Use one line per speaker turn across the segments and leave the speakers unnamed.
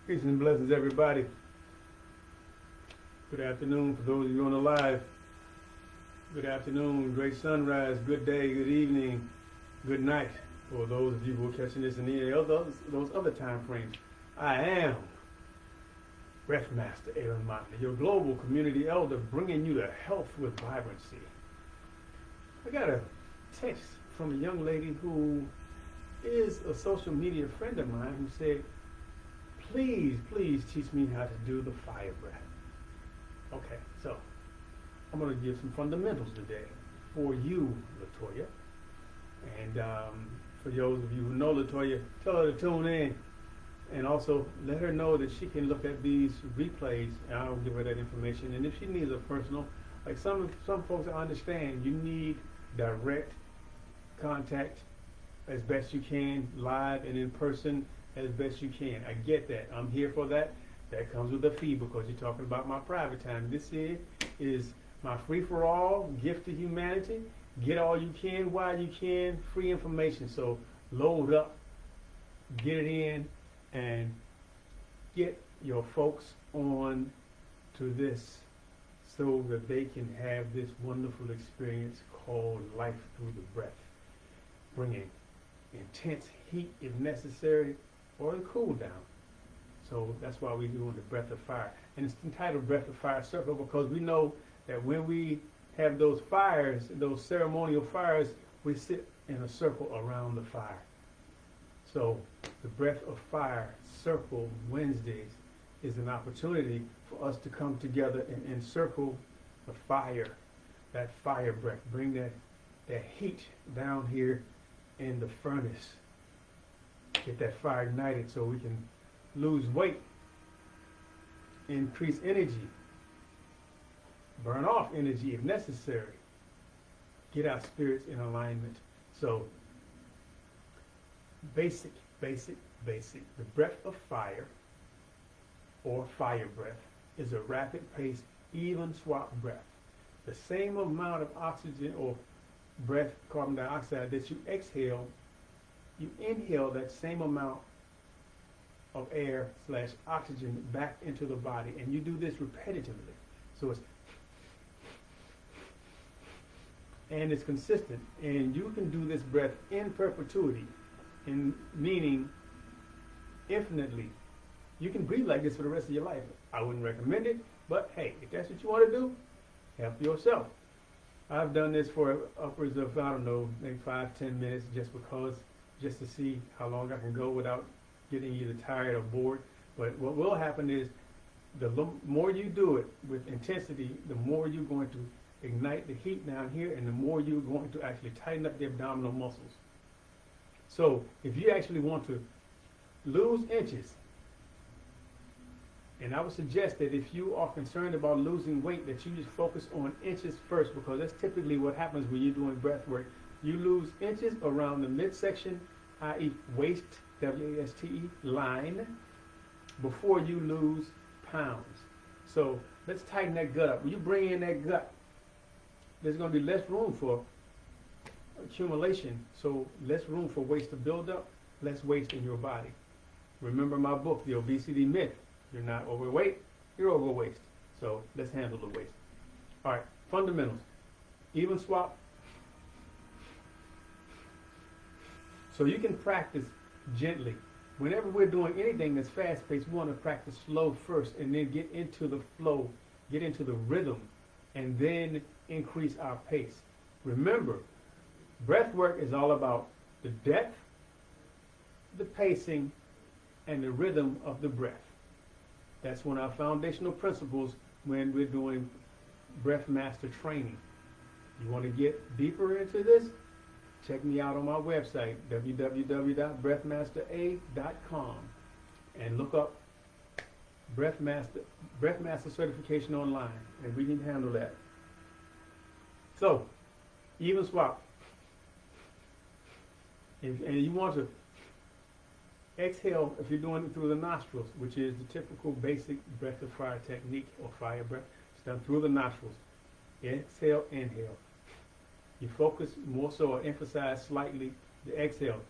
Peace and blessings, everybody. Good afternoon for those of you on the live. Good afternoon, great sunrise, good day, good evening, good night for those of you who are catching this in those other time frames. I am Breathmaster Aaron Motley, your global community elder, bringing you the health with vibrancy. I got a text from a young lady who is a social media friend of mine who said, please teach me how to do the fire breath. Okay, so I'm going to give some fundamentals today for you, Latoya. And for those of you who know Latoya, tell her to tune in. And also let her know that she can look at these replays, and I'll give her that information. And if she needs a personal, like some folks, I understand you need direct contact as best you can, live and in person as best you can. I get that. I'm here for that. That comes with a fee because you're talking about my private time. This here is my free-for-all gift to humanity. Get all you can while you can. Free information. So load up, get it in, and get your folks on to this so that they can have this wonderful experience called life through the breath, bringing intense heat if necessary or a cool down. So that's why we're doing the breath of fire. And it's entitled Breath of Fire Circle because we know that when we have those fires, those ceremonial fires, we sit in a circle around the fire. So the Breath of Fire Circle Wednesdays is an opportunity for us to come together and encircle the fire, that fire breath. Bring that heat down here in the furnace. Get that fire ignited so we can lose weight, increase energy, burn off energy if necessary, get our spirits in alignment. So basic. The breath of fire, or fire breath, is a rapid pace, even swap breath. The same amount of oxygen or breath, carbon dioxide, that you exhale, you inhale that same amount of air / oxygen back into the body, and you do this repetitively. So it's consistent, and you can do this breath in perpetuity, in meaning infinitely. You can breathe like this for the rest of your life. I wouldn't recommend it, but hey, if that's what you want to do, help yourself. I've done this for upwards of, I don't know, maybe 5-10 minutes just to see how long I can go without getting either tired or bored. But what will happen is the more you do it with intensity, the more you're going to ignite the heat down here, and the more you're going to actually tighten up the abdominal muscles. So if you actually want to lose inches, and I would suggest that if you are concerned about losing weight, that you just focus on inches first, because that's typically what happens when you're doing breath work. You lose inches around the midsection, i.e. waist, W-A-S-T-E, line, before you lose pounds. So let's tighten that gut up. When you bring in that gut, there's going to be less room for accumulation, so less room for waste to build up, less waste in your body. Remember my book, The Obesity Myth. You're not overweight, you're overweight. So let's handle the waste. All right, fundamentals. Even swap. So you can practice gently. Whenever we're doing anything that's fast-paced, we want to practice slow first and then get into the flow, get into the rhythm, and then increase our pace. Remember, breath work is all about the depth, the pacing, and the rhythm of the breath. That's one of our foundational principles when we're doing breath master training. You want to get deeper into this? Check me out on my website, www.breathmastera.com, and look up Breathmaster Certification online, and we can handle that. So, even swap. And you want to exhale if you're doing it through the nostrils, which is the typical basic breath of fire technique or fire breath. It's done through the nostrils. Exhale, inhale. You focus more so or emphasize slightly the exhale.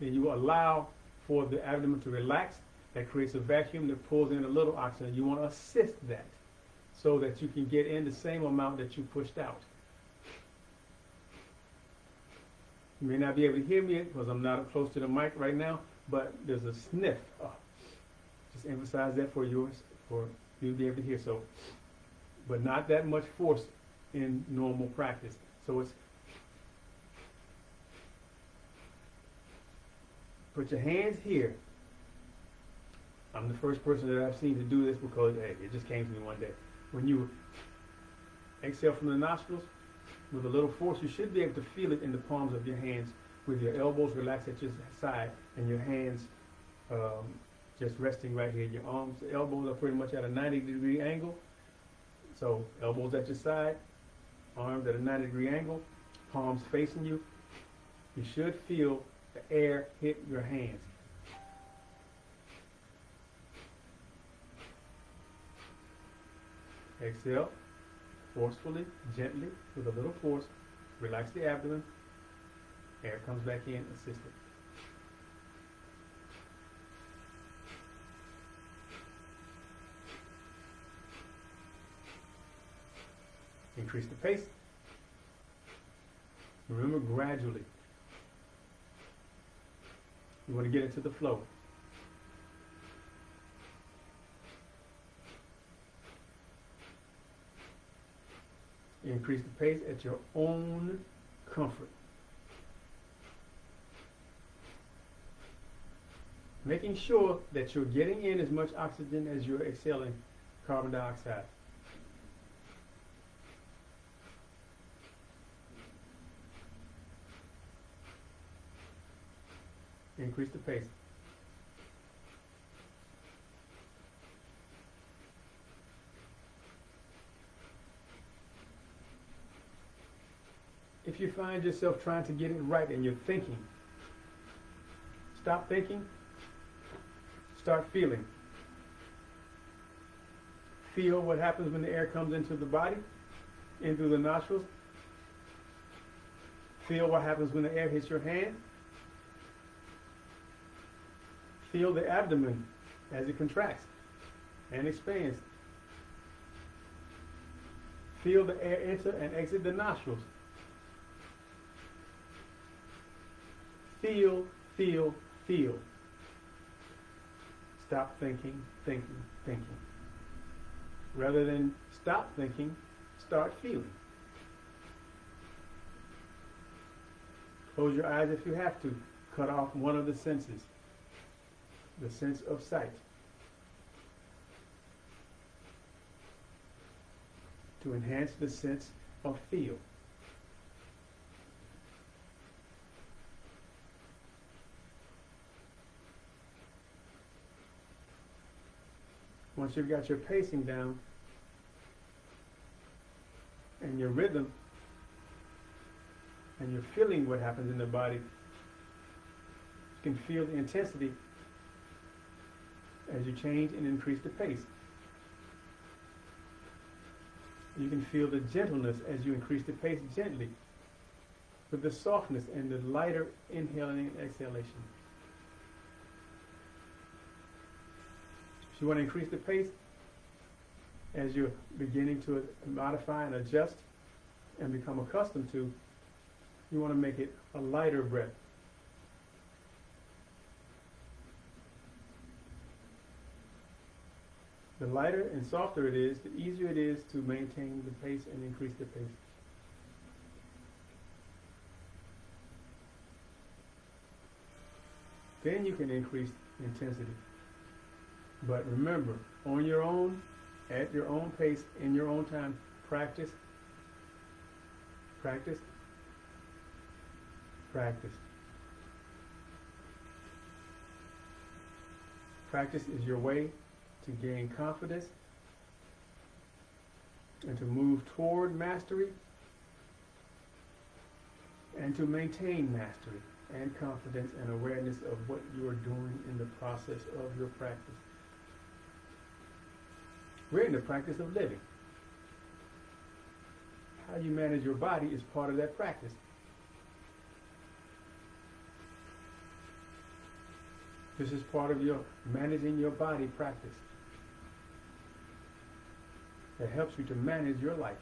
Then you allow for the abdomen to relax. That creates a vacuum that pulls in a little oxygen. You want to assist that so that you can get in the same amount that you pushed out. You may not be able to hear me because I'm not up close to the mic right now, but there's a sniff. Just emphasize that for you to be able to hear. So, but not that much force in normal practice. So it's, put your hands here. I'm the first person that I've seen to do this because, hey, it just came to me one day. When you exhale from the nostrils with a little force, you should be able to feel it in the palms of your hands with your elbows relaxed at your side and your hands just resting right here. Your arms, the elbows are pretty much at a 90-degree angle. So elbows at your side, arms at a 90-degree angle, palms facing you. You should feel the air hit your hands. Exhale, forcefully, gently, with a little force. Relax the abdomen. Air comes back in, assist it. Increase the pace. Remember, gradually. You want to get into the flow. Increase the pace at your own comfort. Making sure that you're getting in as much oxygen as you're exhaling carbon dioxide. Increase the pace. If you find yourself trying to get it right and you're thinking, stop thinking, start feeling. Feel what happens when the air comes into the body, in through the nostrils. Feel what happens when the air hits your hand. Feel the abdomen as it contracts and expands. Feel the air enter and exit the nostrils. Feel, feel, feel. Stop thinking, thinking, thinking. Rather than stop thinking, start feeling. Close your eyes if you have to. Cut off one of the senses. The sense of sight. To enhance the sense of feel. Once you've got your pacing down and your rhythm and you're feeling what happens in the body, you can feel the intensity as you change and increase the pace. You can feel the gentleness as you increase the pace gently with the softness and the lighter inhaling and exhalation. If you want to increase the pace, as you're beginning to modify and adjust and become accustomed to, you want to make it a lighter breath. The lighter and softer it is, the easier it is to maintain the pace and increase the pace. Then you can increase intensity. But remember, on your own, at your own pace, in your own time, practice, practice, practice. Practice is your way to gain confidence and to move toward mastery and to maintain mastery and confidence and awareness of what you are doing in the process of your practice. We're in the practice of living. How you manage your body is part of that practice. This is part of your managing your body practice that helps you to manage your life.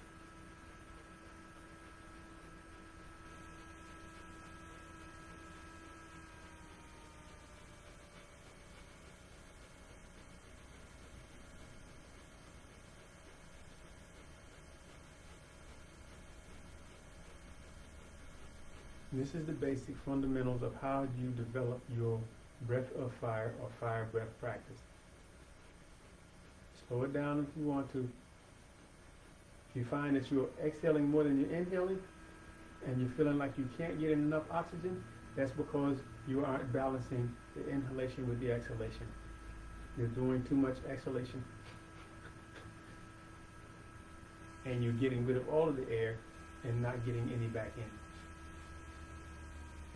This is the basic fundamentals of how you develop your breath of fire or fire breath practice. Slow it down if you want to. If you find that you're exhaling more than you're inhaling and you're feeling like you can't get enough oxygen, that's because you aren't balancing the inhalation with the exhalation. You're doing too much exhalation and you're getting rid of all of the air and not getting any back in.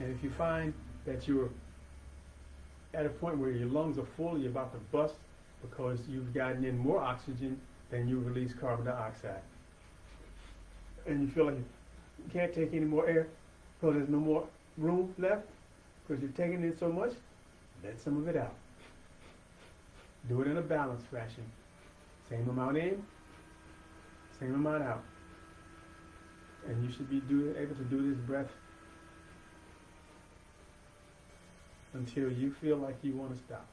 And if you find that you're at a point where your lungs are full, you're about to bust because you've gotten in more oxygen than you release carbon dioxide, and you feel like you can't take any more air because there's no more room left because you're taking in so much, let some of it out. Do it in a balanced fashion. Same amount in, same amount out. And you should be able to do this breath until you feel like you want to stop.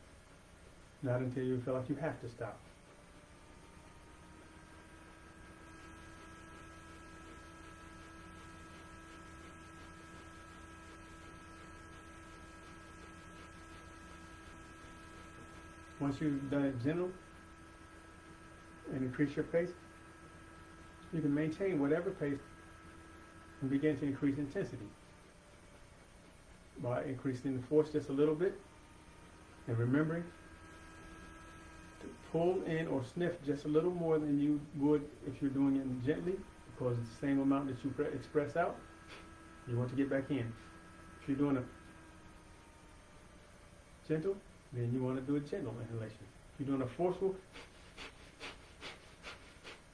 Not until you feel like you have to stop. Once you've done it gentle and increase your pace, you can maintain whatever pace and begin to increase intensity by increasing the force just a little bit and remembering to pull in or sniff just a little more than you would if you're doing it gently, because it's the same amount that you express out, you want to get back in. If you're doing a gentle, then you want to do a gentle inhalation. If you're doing a forceful,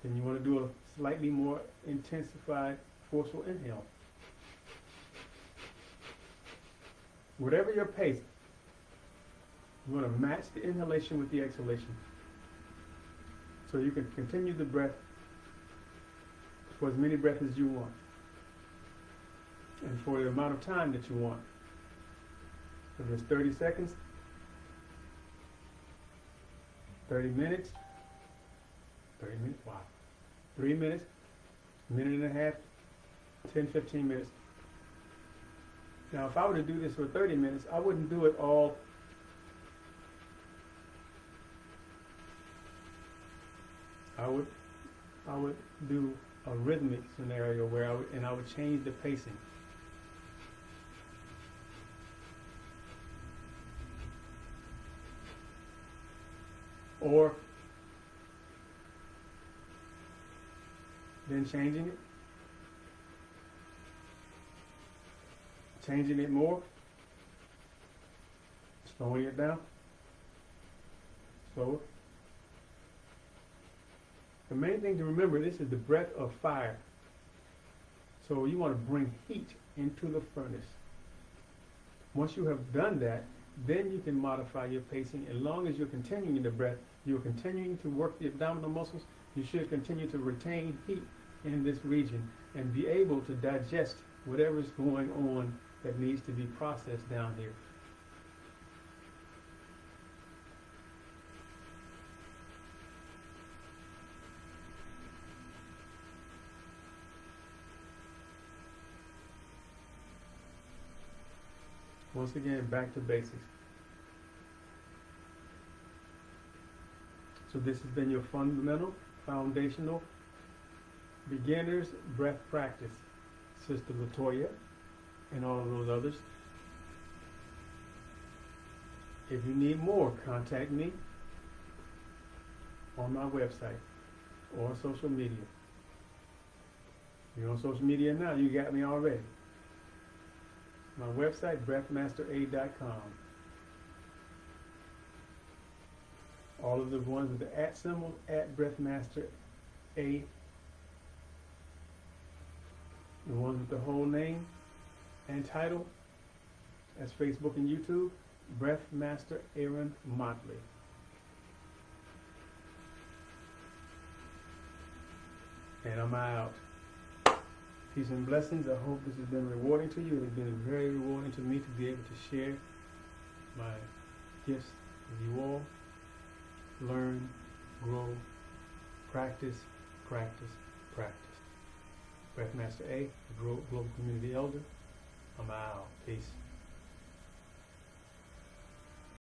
then you want to do a slightly more intensified forceful inhale. Whatever your pace, you want to match the inhalation with the exhalation. So you can continue the breath for as many breaths as you want. And for the amount of time that you want. If it's 30 seconds, 30 minutes, 3 minutes, minute and a half, 10, 15 minutes. Now, if I were to do this for 30 minutes, I wouldn't do it all. I would do a rhythmic scenario where I would change the pacing. Or then changing it more, slowing it down, slower. The main thing to remember, this is the breath of fire. So you want to bring heat into the furnace. Once you have done that, then you can modify your pacing. As long as you're continuing the breath, you're continuing to work the abdominal muscles, you should continue to retain heat in this region and be able to digest whatever's going on that needs to be processed down here. Once again, back to basics. So this has been your fundamental, foundational, beginner's breath practice. Sister Latoya and all of those others. If you need more, contact me on my website or social media. If you're on social media now, you got me already. My website, breathmastera.com. All of the ones with the @ symbol, @breathmastera. The ones with the whole name and title, that's Facebook and YouTube. Breath Master Aaron Motley. And I'm out. Peace and blessings. I hope this has been rewarding to you. It has been very rewarding to me to be able to share my gifts with you all. Learn, grow, practice, practice, practice. Breath Master A, Global Community Elder. I'm out. Peace.